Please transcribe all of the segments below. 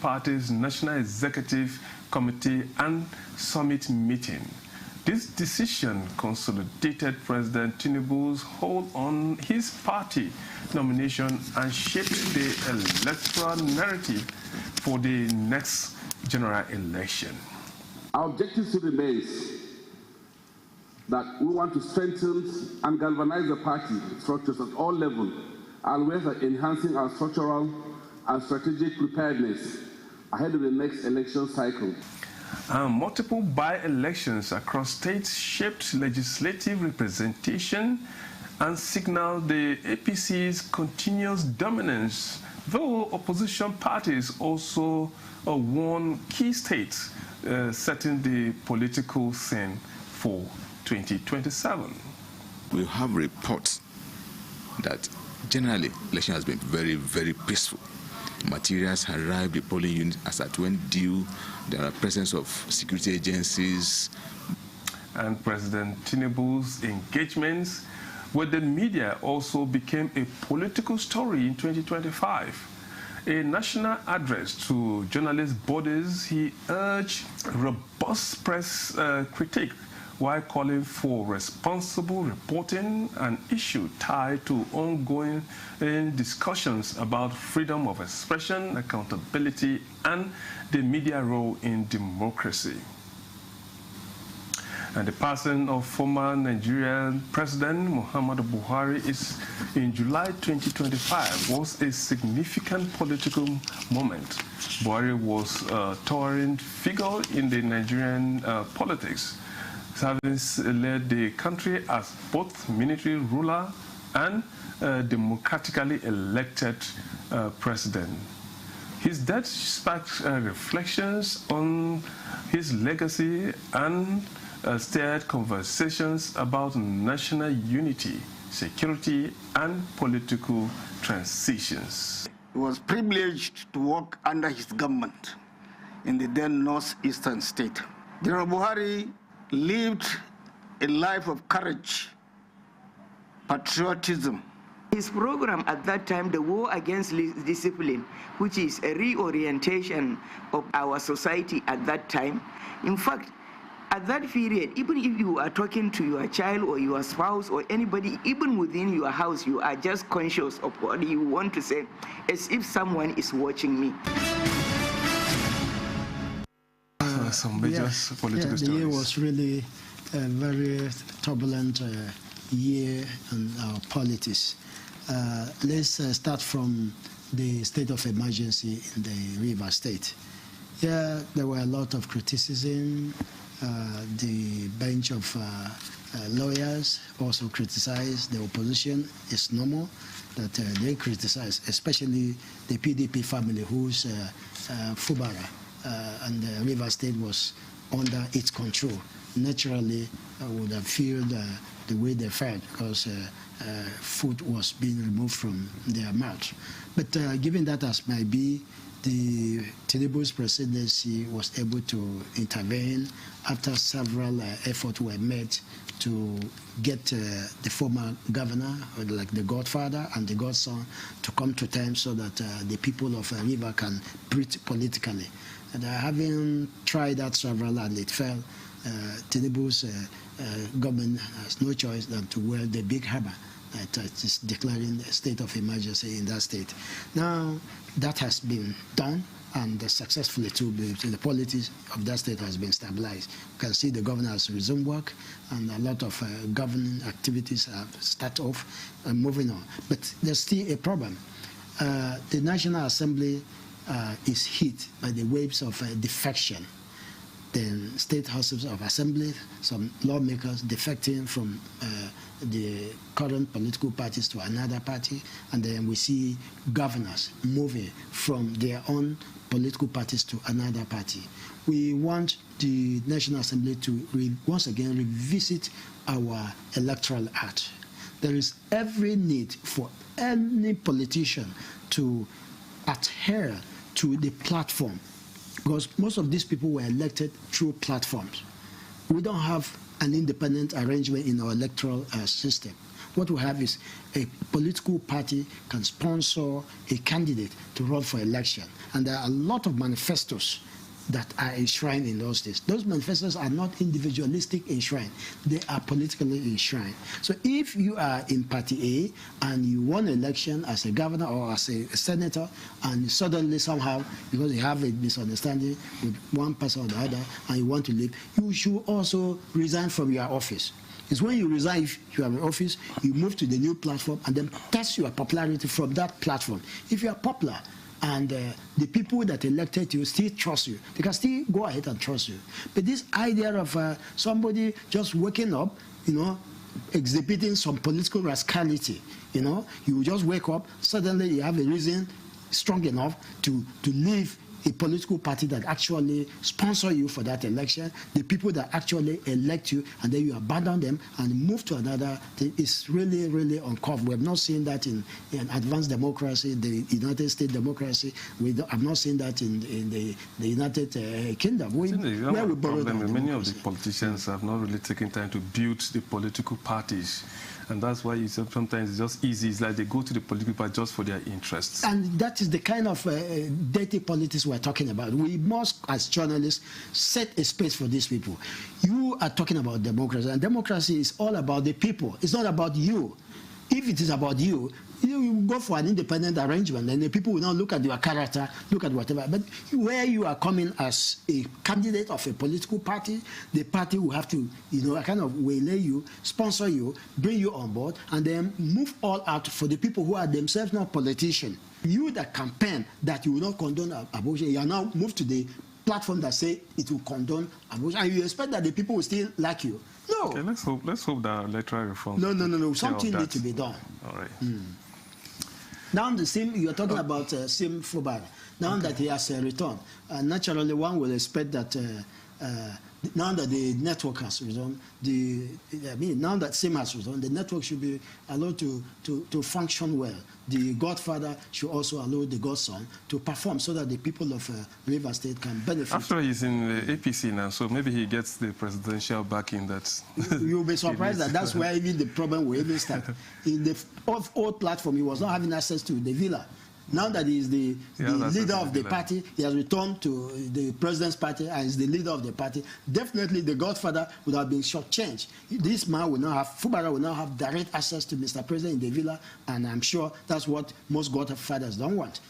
party's National Executive Committee and Summit meeting. This decision consolidated President Tinubu's hold on his party nomination and shaped the electoral narrative for the next general election. Our objective still remains that we want to strengthen and galvanize the party structures at all levels, and we are enhancing our structural and strategic preparedness ahead of the next election cycle. Multiple by-elections across states shaped legislative representation and signaled the APC's continuous dominance, though opposition parties also won key states, setting the political scene for 2027. We have reports that generally election has been very, very peaceful. Materials arrived, the polling units as at when due, there are presence of security agencies. And President Tinubu's engagements with the media also became a political story in 2025. A national address to journalist bodies, he urged robust press critique while calling for responsible reporting, an issue tied to ongoing discussions about freedom of expression, accountability, and the media role in democracy. And the passing of former Nigerian President Muhammadu Buhari in July 2025 was a significant political moment. Buhari was a towering figure in the Nigerian politics, having led the country as both military ruler and democratically elected president. His death sparked reflections on his legacy and stirred conversations about national unity, security, and political transitions. He was privileged to work under his government in the then northeastern state. General Buhari lived a life of courage, patriotism. His program at that time, the War Against Discipline, which is a reorientation of our society at that time. In fact, at that period, even if you are talking to your child or your spouse or anybody, even within your house, you are just conscious of what you want to say, as if someone is watching me. Some major political stories. The year was really a very turbulent year in our politics. Let's start from the state of emergency in the River State. Yeah, there were a lot of criticism. The bench of lawyers also criticized the opposition. It's normal that they criticize, especially the PDP family, whose Fubara and the River State was under its control. Naturally, I would have felt the way they felt because food was being removed from their mouth. But given that as might be, the Tinubu's presidency was able to intervene after several efforts were made to get the former governor, like the godfather and the godson, to come to terms so that the people of River can breathe politically. And having tried that several and it failed, Tinubu's government has no choice than to wear the big hammer that is declaring a state of emergency in that state. Now, that has been done, and successfully too, the politics of that state has been stabilized. You can see the governor has resumed work, and a lot of governing activities have started off and moving on. But there's still a problem. The National Assembly is hit by the waves of defection. The state houses of assembly, some lawmakers defecting from the current political parties to another party, and then we see governors moving from their own political parties to another party. We want the National Assembly to once again revisit our electoral act. There is every need for any politician to adhere to the platform, because most of these people were elected through platforms. We don't have an independent arrangement in our electoral system. What we have is a political party can sponsor a candidate to run for election. And there are a lot of manifestos that are enshrined in those days. Those manifestos are not individualistic enshrined. They are politically enshrined. So if you are in Party A and you won an election as a governor or as a senator, and suddenly somehow, because you have a misunderstanding with one person or the other, and you want to leave, you should also resign from your office. It's when you resign, if you have an office, you move to the new platform and then test your popularity from that platform. If you are popular, and the people that elected you still trust you, they can still go ahead and trust you. But this idea of somebody just waking up, exhibiting some political rascality, you just wake up, suddenly you have a reason strong enough to leave a political party that actually sponsor you for that election, the people that actually elect you, and then you abandon them and move to another thing. It's really, really uncovered. We have not seen that in advanced democracy, the United States democracy. We have not seen that in the United Kingdom. Many of the politicians have not really taken time to build the political parties. And that's why sometimes it's just easy. It's like they go to the political party just for their interests. And that is the kind of dirty politics we're talking about. We must, as journalists, set a space for these people. You are talking about democracy, and democracy is all about the people. It's not about you. If it is about you, you go for an independent arrangement, and the people will not look at your character, look at whatever. But where you are coming as a candidate of a political party, the party will have to, kind of waylay you, sponsor you, bring you on board, and then move all out for the people who are themselves not politicians. You that campaign that you will not condone abortion, you are now moved to the platform that say it will condone abortion, and you expect that the people will still like you. No. Okay, let's hope that electoral reform. No. Something needs to be done. All right. Now you are talking about Sim Fubara. Now that he has returned, naturally one will expect that now that the network has returned, now that Sim has returned, the network should be allowed to function well. The godfather should also allow the godson to perform so that the people of Rivers State can benefit. After he's in the APC now, so maybe he gets the presidential backing that... You'll be surprised that's where even the problem will even start. In the old platform, he was not having access to the villa. Now that he is the leader of the party, he has returned to the president's party and is the leader of the party. Definitely the godfather would have been shortchanged. This man will now have, Fubara will now have direct access to Mr. President in the villa, and I'm sure that's what most godfathers don't want.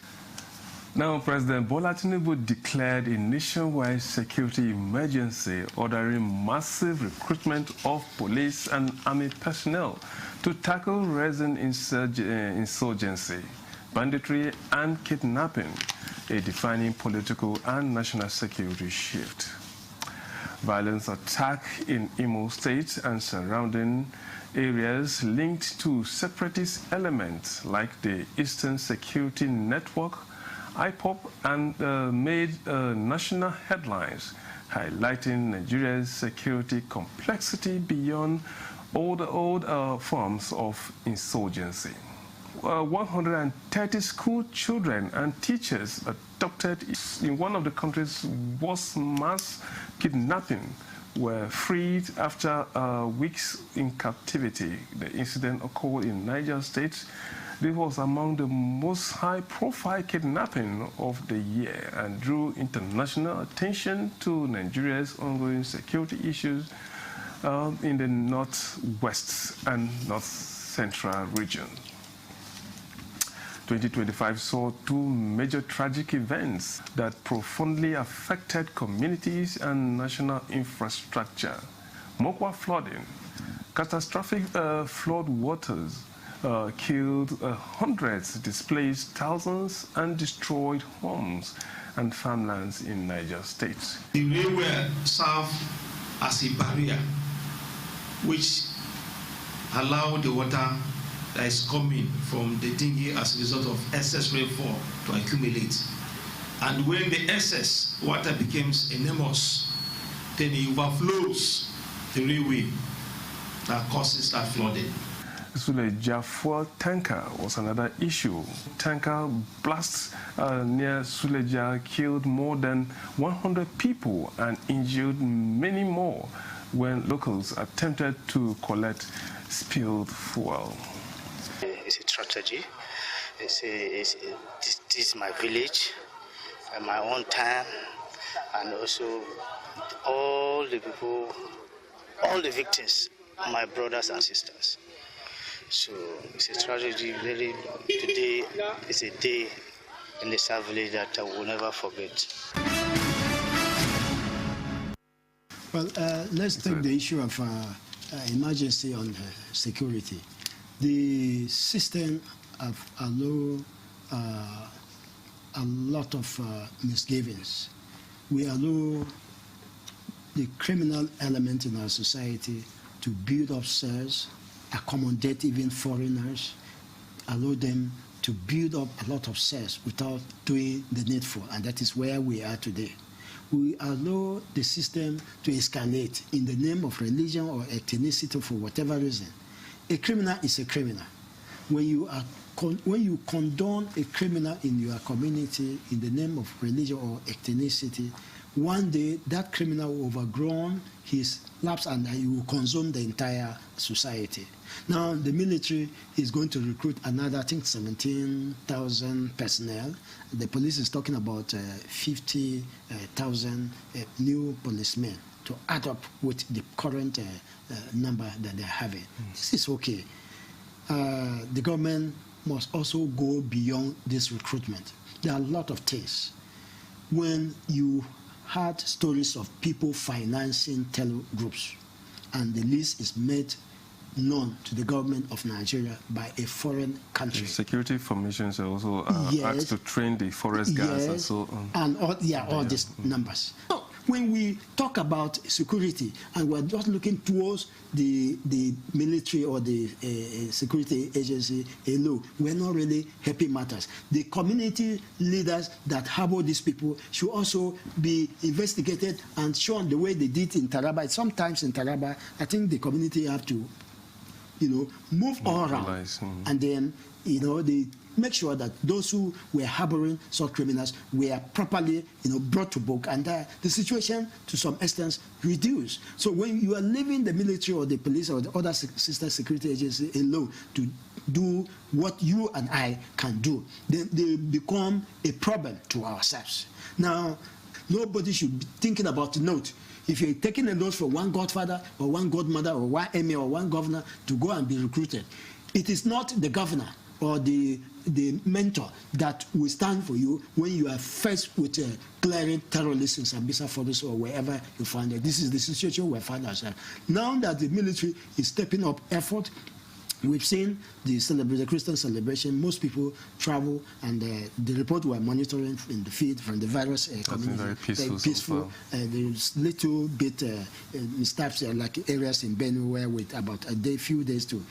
Now, President Bola Tinubu declared a nationwide security emergency, ordering massive recruitment of police and army personnel to tackle rising insurgency, banditry and kidnapping, a defining political and national security shift. Violence attack in Imo State and surrounding areas linked to separatist elements like the Eastern Security Network, IPOP, and made national headlines, highlighting Nigeria's security complexity beyond all the old forms of insurgency. 130 school children and teachers adopted in one of the country's worst mass kidnapping were freed after weeks in captivity. The incident occurred in Niger State. This was among the most high-profile kidnapping of the year and drew international attention to Nigeria's ongoing security issues in the northwest and north central region. 2025 saw two major tragic events that profoundly affected communities and national infrastructure. Mokwa flooding, catastrophic flood waters killed hundreds, displaced thousands, and destroyed homes and farmlands in Niger State. The railway served as a barrier which allowed the water that is coming from the dinghy as a result of excess rainfall to accumulate. And when the excess water becomes enormous, then it overflows the railway that causes that flooding. Suleja fuel tanker was another issue. Tanker blasts near Suleja killed more than 100 people and injured many more when locals attempted to collect spilled fuel. It's a tragedy. This is my village, and my own time, and also all the people, all the victims, my brothers and sisters. So it's a tragedy. Really, today is a day in the South Village that I will never forget. Well, let's take the issue of emergency on security. The system have allowed a lot of misgivings. We allow the criminal element in our society to build up cells, accommodate even foreigners, allow them to build up a lot of cells without doing the needful, and that is where we are today. We allow the system to escalate in the name of religion or ethnicity for whatever reason. A criminal is a criminal. When you condone a criminal in your community in the name of religion or ethnicity, one day that criminal will overgrown his lapse and he will consume the entire society. Now the military is going to recruit another, I think, 17,000 personnel. The police is talking about 50,000 new policemen to add up with the current number that they're having. This is okay. The government must also go beyond this recruitment. There are a lot of things. When you had stories of people financing terror groups, and the list is made known to the government of Nigeria by a foreign country. The security formations are also asked to train the forest guards and so on. And all these numbers. So when we talk about security and we're just looking towards the military or the security agency alone, we're not really helping matters. The community leaders that harbor these people should also be investigated and shown the way they did in Taraba. Sometimes in Taraba, I think the community have to, move all around, and then, they make sure that those who were harboring such criminals were properly, brought to book, and the situation, to some extent, reduced. So when you are leaving the military or the police or the other sister security agency alone to do what you and I can do, then they become a problem to ourselves. Now, nobody should be thinking about the note. If you're taking a note for one godfather or one godmother or one emir or one governor to go and be recruited, it is not the governor or the mentor that will stand for you when you are faced with clearing terrorists in Sambisa Forest or wherever you find it. This is the situation we find ourselves. Now that the military is stepping up effort, we've seen the Christian celebration. Most people travel, and the report we're monitoring in the field from the various communities, very peaceful. There's little bit missteps like areas in Benue where with about few days to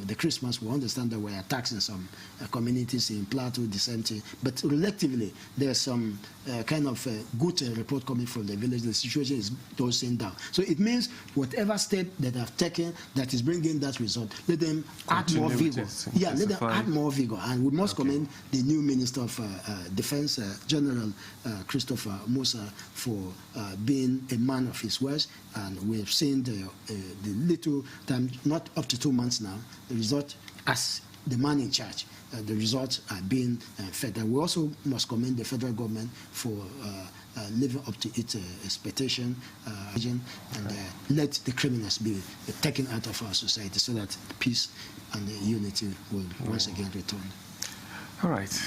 the Christmas, we understand that we're attacks in some communities in Plateau, Dissenting, but relatively there's some kind of good report coming from the village. The situation is dosing down. So it means whatever step that I've taken that is bringing that result, let them add more vigor. Yeah, let them add more vigor. And we must commend the new Minister of Defense, General Christopher Musa, for being a man of his words. And we've seen the little time, not up to 2 months now, the result as the man in charge. The results are being fed. And we also must commend the federal government for living up to its expectation and let the criminals be taken out of our society so that peace and unity will once again return. All right.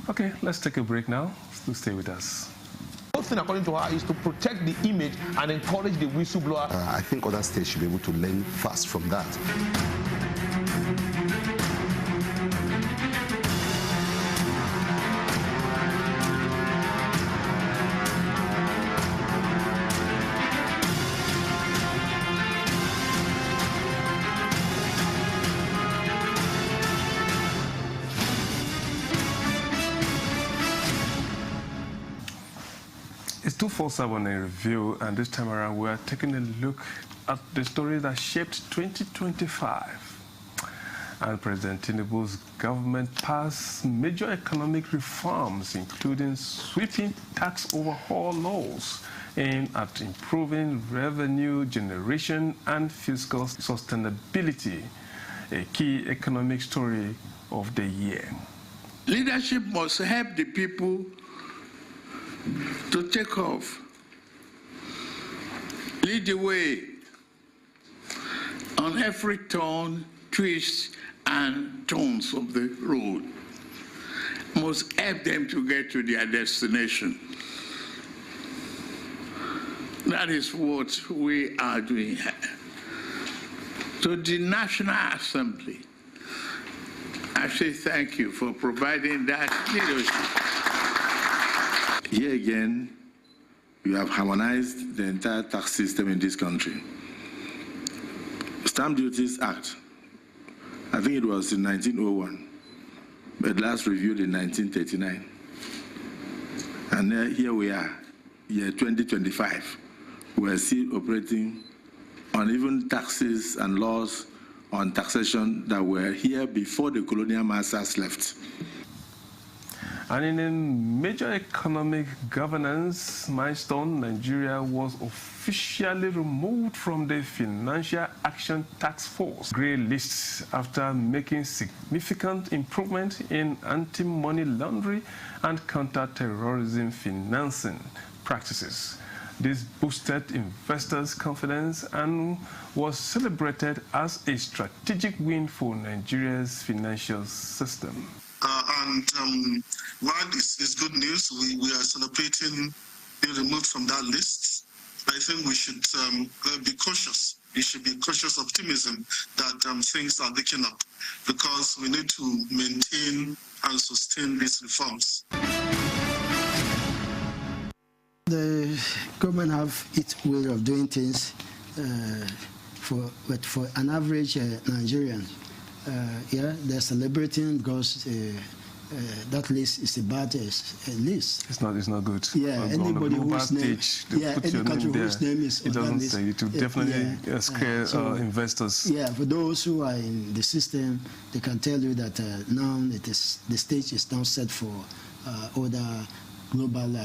Okay, let's take a break now. Do stay with us. The thing, according to her, is to protect the image and encourage the whistleblower. I think other states should be able to learn fast from that. It's 247 in review, and this time around we are taking a look at the story that shaped 2025. And President Tinubu's government passed major economic reforms, including sweeping tax overhaul laws aimed at improving revenue generation and fiscal sustainability, a key economic story of the year. Leadership must help the people to take off, lead the way on every turn, twist, and turns of the road, must help them to get to their destination. That is what we are doing here. To the National Assembly, I say thank you for providing that leadership. Here again, you have harmonized the entire tax system in this country. Stamp Duties Act, I think it was in 1901, but last reviewed in 1939. And here we are, year 2025. We're still operating on even taxes and laws on taxation that were here before the colonial masters left. And in a major economic governance milestone, Nigeria was officially removed from the Financial Action Task Force grey list after making significant improvement in anti-money laundering and counter-terrorism financing practices. This boosted investors' confidence and was celebrated as a strategic win for Nigeria's financial system. While this is good news, we are celebrating being removed from that list. I think we should be cautious. We should be cautious optimism that things are looking up, because we need to maintain and sustain these reforms. The government have its way of doing things, but for an average Nigerian, yeah, they're celebrating because that list is a bad list. It's not good. Yeah, anybody whose name, any country whose name is it doesn't say it will definitely scare investors. Yeah, for those who are in the system, they can tell you that now the stage is now set for other global,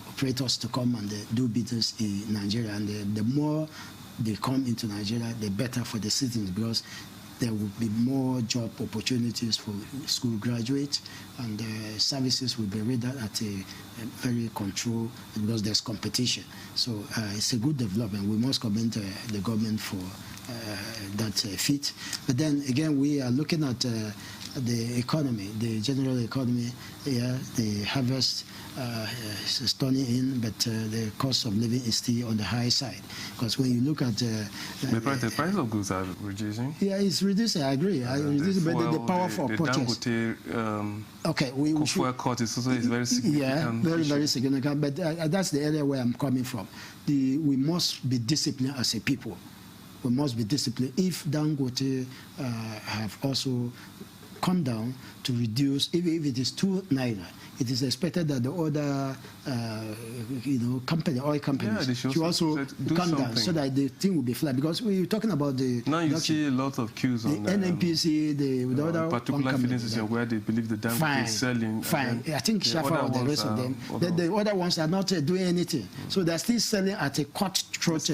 operators to come and do business in Nigeria, and the more they come into Nigeria, the better for the citizens, because there will be more job opportunities for school graduates, and services will be rendered at a very controlled, because there's competition. So it's a good development. We must commend the government for that feat. But then again, we are looking at the economy, the general economy. Yeah, the harvest is turning in, but the cost of living is still on the high side. Because when you look at the price of goods are reducing. Yeah, it's reducing. I agree. But the power for purchase. Okay, we should. Cost is also very significant. Yeah, very significant. But that's the area where I'm coming from. We must be disciplined as a people. We must be disciplined. If Dangote have also come down to reduce, if it is 2 naira, it is expected that the other, oil companies should also come down, so that the thing will be flat. Because we're talking about the now you see a lot of queues on the NNPC, the other particular filling station where they believe the Dangote is selling. Fine, I think Shafa or the rest of them, the other ones are not doing anything, so they're still selling at a cutthroat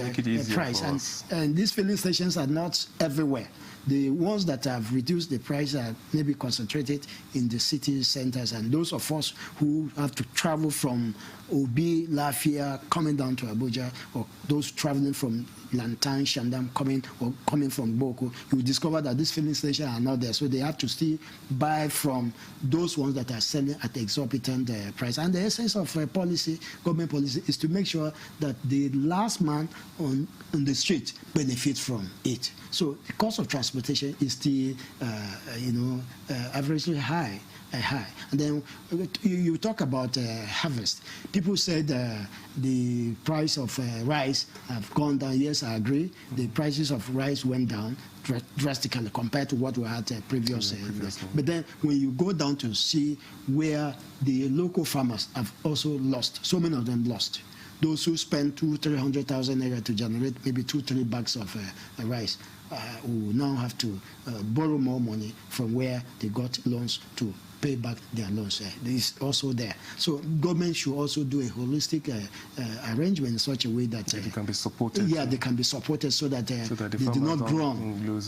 price, and these filling stations are not everywhere. The ones that have reduced the price are maybe concentrated in the city centers, and those of us who have to travel from Obi, Lafia, coming down to Abuja, or those traveling from Lantan, Shandam, coming from Boko, you will discover that these filling stations are not there. So they have to still buy from those ones that are selling at exorbitant price. And the essence of government policy, is to make sure that the last man on the street benefits from it. So the cost of transportation is still, averagely high. And then you talk about harvest. People said the price of rice have gone down. Yes, I agree. The prices of rice went down drastically compared to what we had previously. But then when you go down to see where the local farmers have also lost, so many of them lost. those who spend 200,000-300,000 naira to generate maybe 2-3 bags of rice will now have to borrow more money from where they got loans to pay back their loans. This is also there. So government should also do a holistic arrangement in such a way that they can be supported. Yeah, they can be supported so that, they do not groan.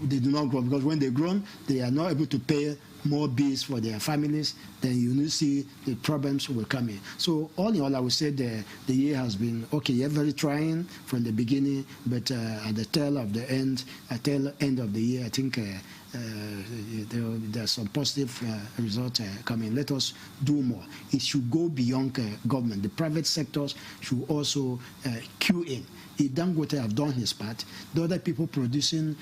They do not groan, because when they groan, they are not able to pay more bills for their families. Then you will see the problems will come in. So all in all, I would say the year has been okay, very trying from the beginning, but at the tail end of the year, I think there's some positive results coming. Let us do more. It should go beyond government. The private sectors should also queue in. If Dangote have done his part, the other people producing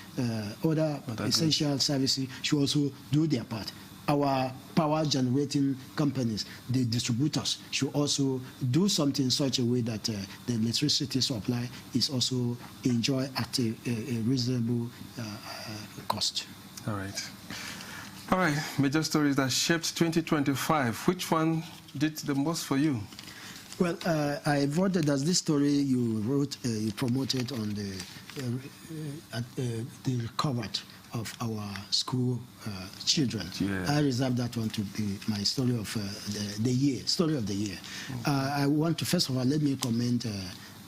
other essential services should also do their part. Our power generating companies, the distributors, should also do something in such a way that the electricity supply is also enjoyed at a reasonable cost. All right. All right. Major stories that shaped 2025. Which one did the most for you? Well, I voted as this story you wrote, you promoted on the recovery of our school children. Yeah. I reserve that one to be my story of the year. I want to, first of all, let me commend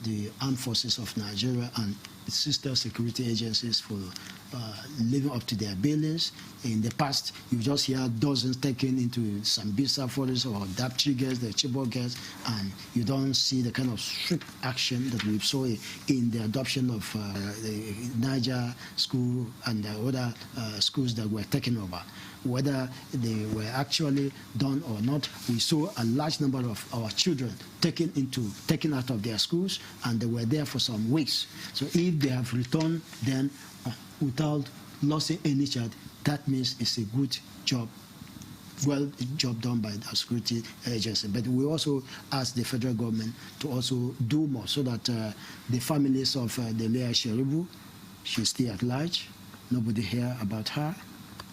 the Armed Forces of Nigeria and its sister security agencies for living up to their billings. In the past, you just hear dozens taken into Sambisa forest or Dapchi girls, the Chibok girls, and you don't see the kind of strict action that we saw in the adoption of the Niger school and the other schools that were taken over. Whether they were actually done or not, we saw a large number of our children taken out of their schools, and they were there for some weeks. So if they have returned then without losing any child, that means it's a good job. Well, job done by the security agency. But we also ask the federal government to also do more so that the families of the Leah Sheribu should stay at large. Nobody hear about her,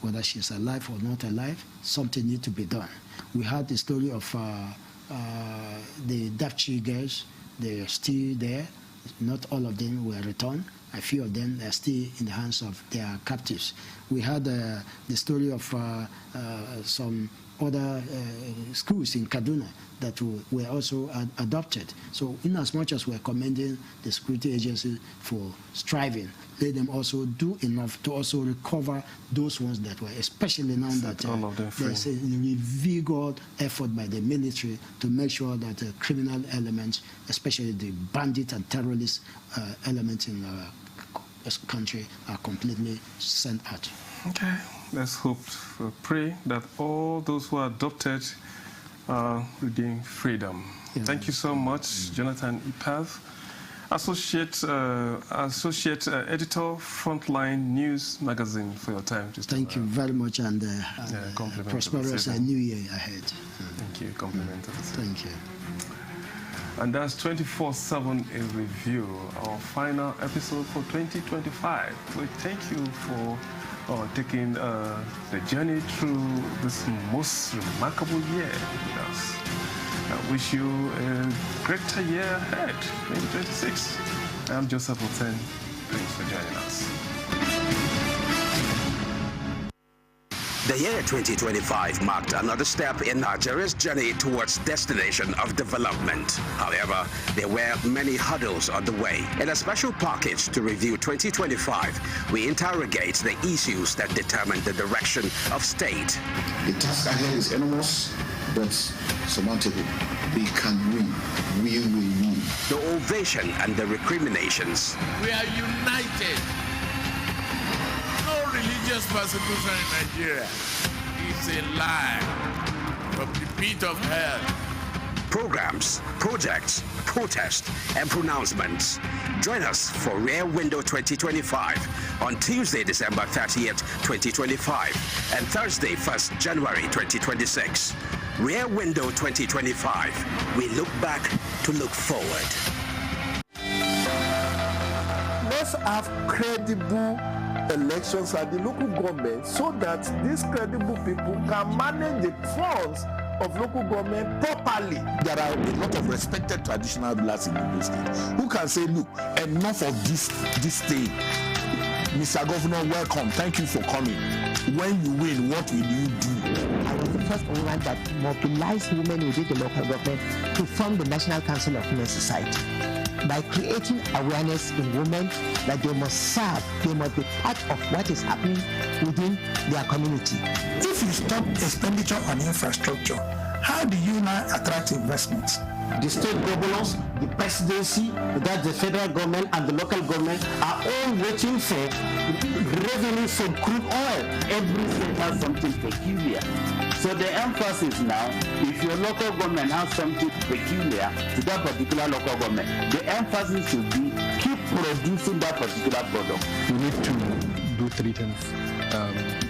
whether she's alive or not alive. Something needs to be done. We had the story of the Dapchi girls. They are still there. Not all of them were returned. A few of them are still in the hands of their captives. We had the story of some other schools in Kaduna that were also adopted. So in as much as we're commending the security agency for striving, let them also do enough to also recover those ones that were, especially now that there's a revigorous effort by the military to make sure that the criminal elements, especially the bandit and terrorist elements in our country, are completely sent out. Okay, let's hope, pray that all those who are adopted regain freedom. Yeah. Thank you so much, Jonathan Ipav, Associate Editor, Frontline News Magazine, for your time. Thank you very much, and prosperous new year ahead. Thank you. Compliment. Thank you. And that's 24/7 in review, our final episode for 2025. We thank you for taking the journey through this most remarkable year with us. I wish you a greater year ahead, 2026. I'm Joseph Oten. Thanks for joining us. The year 2025 marked another step in Nigeria's journey towards destination of development. However, there were many hurdles on the way. In a special package to review 2025, we interrogate the issues that determine the direction of state. The task ahead is enormous, but surmountable. We can win. We will win. The ovation and the recriminations. We are united. Religious persecution in Nigeria is a lie from the pit of hell. Programs, projects, protests, and pronouncements. Join us for Rear Window 2025 on Tuesday, December 30th, 2025, and Thursday, 1st January 2026. Rear Window 2025. We look back to look forward. Let's have credible elections at the local government so that these credible people can manage the funds of local government properly. There are a lot of respected traditional rulers in the state who can say, look, enough of this thing. Mr. Governor, welcome. Thank you for coming. When you win, what will you do? I was the first woman that mobilized women within the local government to form the National Council of Women Society by creating awareness in women that they must serve, they must be part of what is happening within their community. If you stop expenditure on infrastructure, how do you now attract investments? The state governors, the presidency, that the federal government and the local government are all waiting for revenue from crude oil. Every state has something peculiar. So the emphasis now, if your local government has something peculiar to that particular local government, the emphasis should be keep producing that particular product. We need to do three things.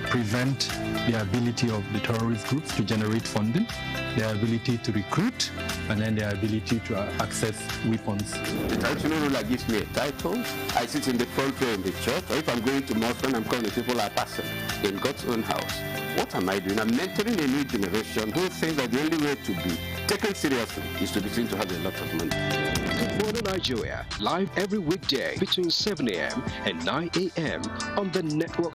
Prevent the ability of the terrorist groups to generate funding, their ability to recruit, and then their ability to access weapons. The traditional ruler gives me a title. I sit in the front row in the church, or if I'm going to mosque and I'm calling the people are passing in God's own house. What am I doing? I'm mentoring a new generation who think that the only way to be taken seriously is to be seen to have a lot of money. Good Morning Nigeria, live every weekday between 7 a.m. and 9 a.m. on the network.